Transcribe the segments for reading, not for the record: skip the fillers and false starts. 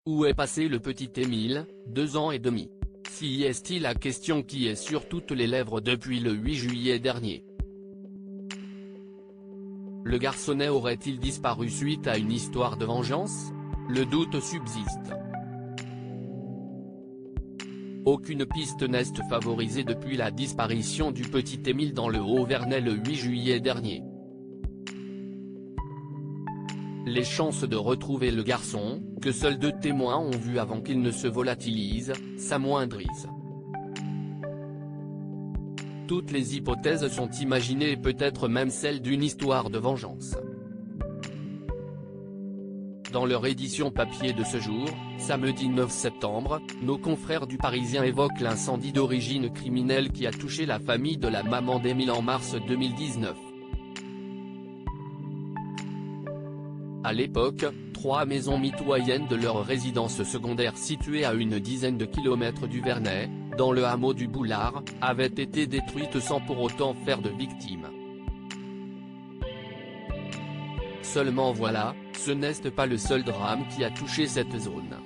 Où est passé le petit Émile, 2 ans et demi? Si est-il la question qui est sur toutes les lèvres depuis le 8 juillet dernier. Le garçonnet aurait-il disparu suite à une histoire de vengeance? Le doute subsiste. Aucune piste n'est favorisée depuis la disparition du petit Émile dans le Haut-Vernay le 8 juillet dernier. Les chances de retrouver le garçon, que seuls 2 témoins ont vu avant qu'il ne se volatilise, s'amoindrissent. Toutes les hypothèses sont imaginées et peut-être même celle d'une histoire de vengeance. Dans leur édition papier de ce jour, samedi 9 septembre, nos confrères du Parisien évoquent l'incendie d'origine criminelle qui a touché la famille de la maman d'Émile en mars 2019. À l'époque, 3 maisons mitoyennes de leur résidence secondaire située à une dizaine de kilomètres du Vernay, dans le hameau du Boulard, avaient été détruites sans pour autant faire de victimes. Seulement voilà, ce n'est pas le seul drame qui a touché cette zone.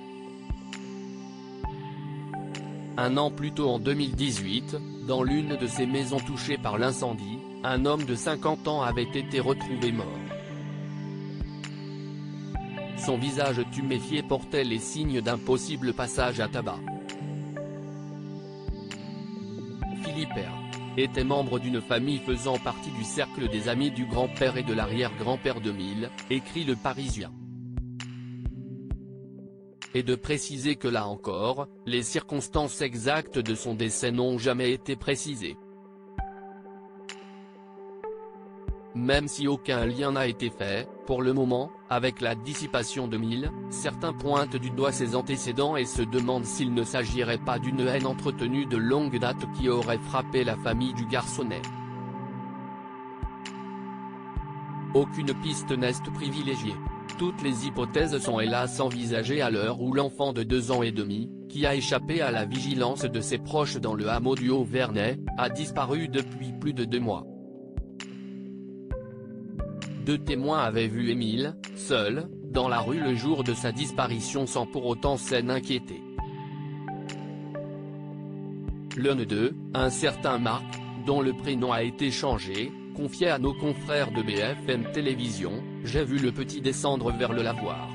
Un an plus tôt en 2018, dans l'une de ces maisons touchées par l'incendie, un homme de 50 ans avait été retrouvé mort. Son visage tuméfié portait les signes d'un possible passage à tabac. Philippe R. était membre d'une famille faisant partie du cercle des amis du grand-père et de l'arrière-grand-père d'Émile, écrit Le Parisien. Et de préciser que là encore, les circonstances exactes de son décès n'ont jamais été précisées. Même si aucun lien n'a été fait, pour le moment, avec la dissipation d'Émile, certains pointent du doigt ses antécédents et se demandent s'il ne s'agirait pas d'une haine entretenue de longue date qui aurait frappé la famille du garçonnet. Aucune piste n'est privilégiée. Toutes les hypothèses sont hélas envisagées à l'heure où l'enfant de 2 ans et demi, qui a échappé à la vigilance de ses proches dans le hameau du Haut-Vernay, a disparu depuis plus de 2 mois. 2 témoins avaient vu Émile, seul, dans la rue le jour de sa disparition sans pour autant s'en inquiéter. L'un d'eux, un certain Marc, dont le prénom a été changé, confiait à nos confrères de BFM Télévision, « J'ai vu le petit descendre vers le lavoir.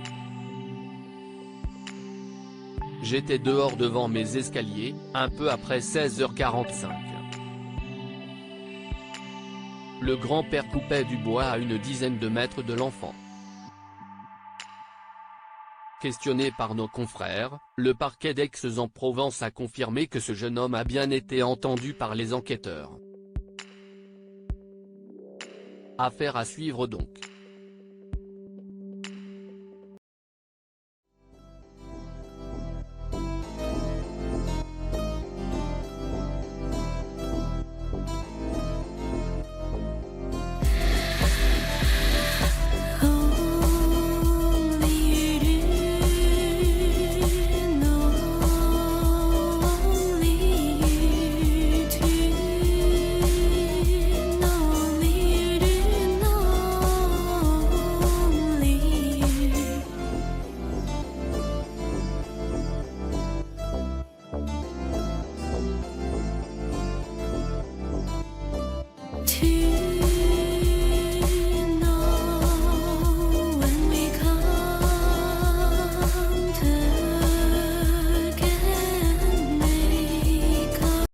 J'étais dehors devant mes escaliers, un peu après 16h45. Le grand-père coupait du bois à une dizaine de mètres de l'enfant. » Questionné par nos confrères, le parquet d'Aix-en-Provence a confirmé que ce jeune homme a bien été entendu par les enquêteurs. Affaire à suivre donc.